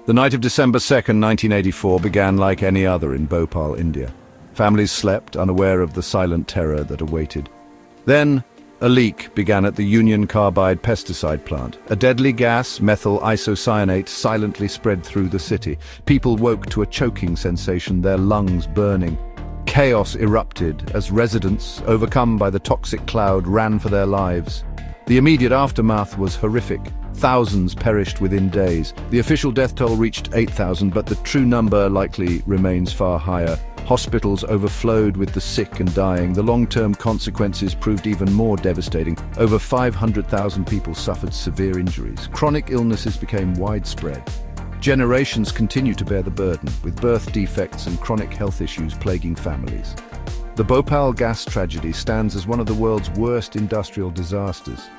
The night of December 2nd, 1984 began like any other in Bhopal, India. Families slept, unaware of the silent terror that awaited. Then, a leak began at the Union Carbide pesticide plant. A deadly gas, methyl isocyanate, silently spread through the city. People woke to a choking sensation, their lungs burning. Chaos erupted as residents, overcome by the toxic cloud, ran for their lives. The immediate aftermath was horrific. Thousands perished within days. The official death toll reached 8,000, but the true number likely remains far higher. Hospitals overflowed with the sick and dying. The long-term consequences proved even more devastating. Over 500,000 people suffered severe injuries. Chronic illnesses became widespread. Generations continue to bear the burden, with birth defects and chronic health issues plaguing families. The Bhopal gas tragedy stands as one of the world's worst industrial disasters.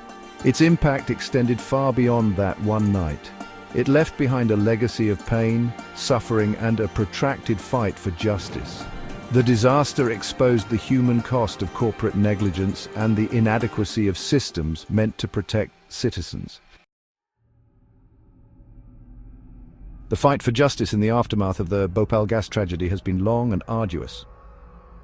Its impact extended far beyond that one night. It left behind a legacy of pain, suffering, and a protracted fight for justice. The disaster exposed the human cost of corporate negligence and the inadequacy of systems meant to protect citizens. The fight for justice in the aftermath of the Bhopal gas tragedy has been long and arduous.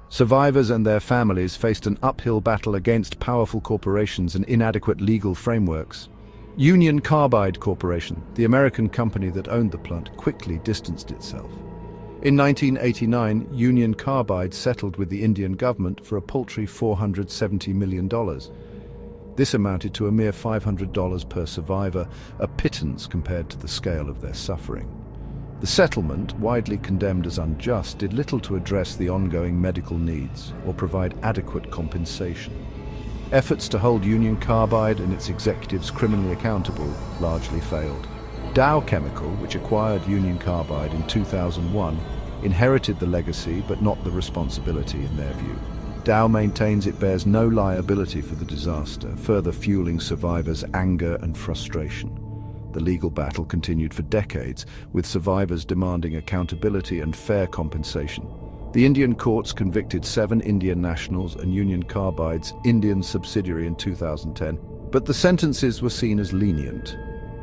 Survivors and their families faced an uphill battle against powerful corporations and inadequate legal frameworks. Union Carbide Corporation, the American company that owned the plant, quickly distanced itself. In 1989, Union Carbide settled with the Indian government for a paltry $470 million. This amounted to a mere $500 per survivor, a pittance compared to the scale of their suffering. The settlement, widely condemned as unjust, did little to address the ongoing medical needs or provide adequate compensation. Efforts to hold Union Carbide and its executives criminally accountable largely failed. Dow Chemical, which acquired Union Carbide in 2001, inherited the legacy but not the responsibility in their view. Dow maintains it bears no liability for the disaster, further fueling survivors' anger and frustration. The legal battle continued for decades, with survivors demanding accountability and fair compensation. The Indian courts convicted 7 Indian nationals and Union Carbide's Indian subsidiary in 2010, but the sentences were seen as lenient.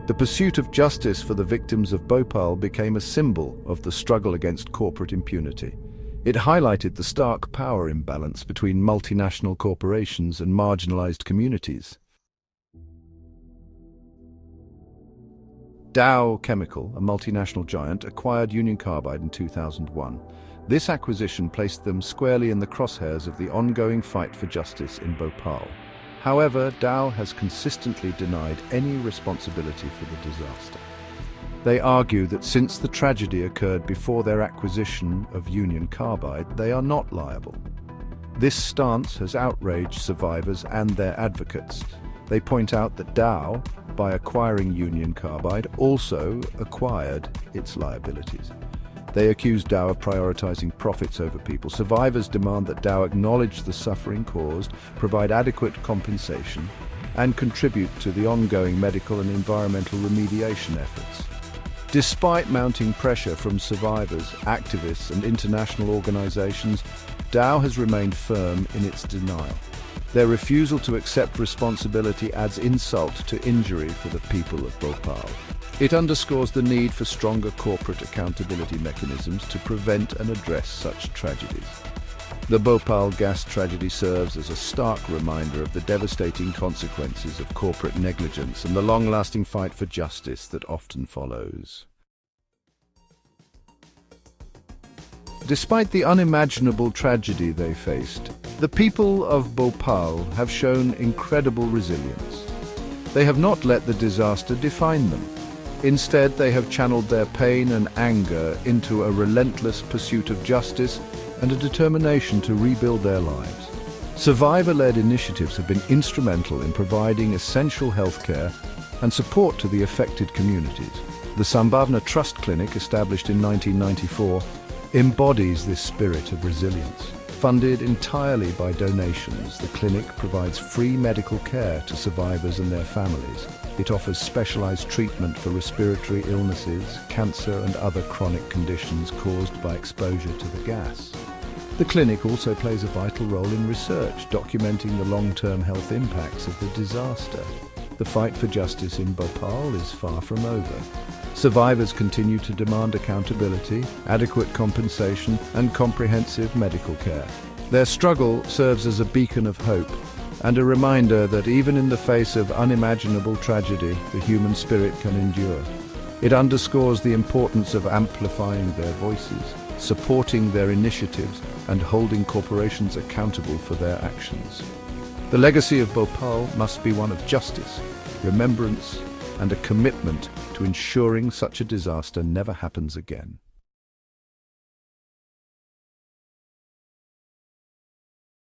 The pursuit of justice for the victims of Bhopal became a symbol of the struggle against corporate impunity. It highlighted the stark power imbalance between multinational corporations and marginalized communities. Dow Chemical, a multinational giant, acquired Union Carbide in 2001. This acquisition placed them squarely in the crosshairs of the ongoing fight for justice in Bhopal. However, Dow has consistently denied any responsibility for the disaster. They argue that since the tragedy occurred before their acquisition of Union Carbide, they are not liable. This stance has outraged survivors and their advocates. They point out that Dow, by acquiring Union Carbide, also acquired its liabilities. They accuse Dow of prioritizing profits over people. Survivors demand that Dow acknowledge the suffering caused, provide adequate compensation, and contribute to the ongoing medical and environmental remediation efforts. Despite mounting pressure from survivors, activists, and international organizations, Dow has remained firm in its denial. Their refusal to accept responsibility adds insult to injury for the people of Bhopal. It underscores the need for stronger corporate accountability mechanisms to prevent and address such tragedies. The Bhopal gas tragedy serves as a stark reminder of the devastating consequences of corporate negligence and the long-lasting fight for justice that often follows. Despite the unimaginable tragedy they faced, the people of Bhopal have shown incredible resilience. They have not let the disaster define them. Instead, they have channeled their pain and anger into a relentless pursuit of justice and a determination to rebuild their lives. Survivor-led initiatives have been instrumental in providing essential healthcare and support to the affected communities. The Sambhavna Trust Clinic, established in 1994, embodies this spirit of resilience. Funded entirely by donations, the clinic provides free medical care to survivors and their families. It offers specialized treatment for respiratory illnesses, cancer, and other chronic conditions caused by exposure to the gas. The clinic also plays a vital role in research, documenting the long-term health impacts of the disaster. the fight for justice in Bhopal is far from over. Survivors continue to demand accountability, adequate compensation, and comprehensive medical care. Their struggle serves as a beacon of hope and a reminder that even in the face of unimaginable tragedy, the human spirit can endure. It underscores the importance of amplifying their voices, supporting their initiatives, and holding corporations accountable for their actions. The legacy of Bhopal must be one of justice, remembrance, and a commitment to ensuring such a disaster never happens again.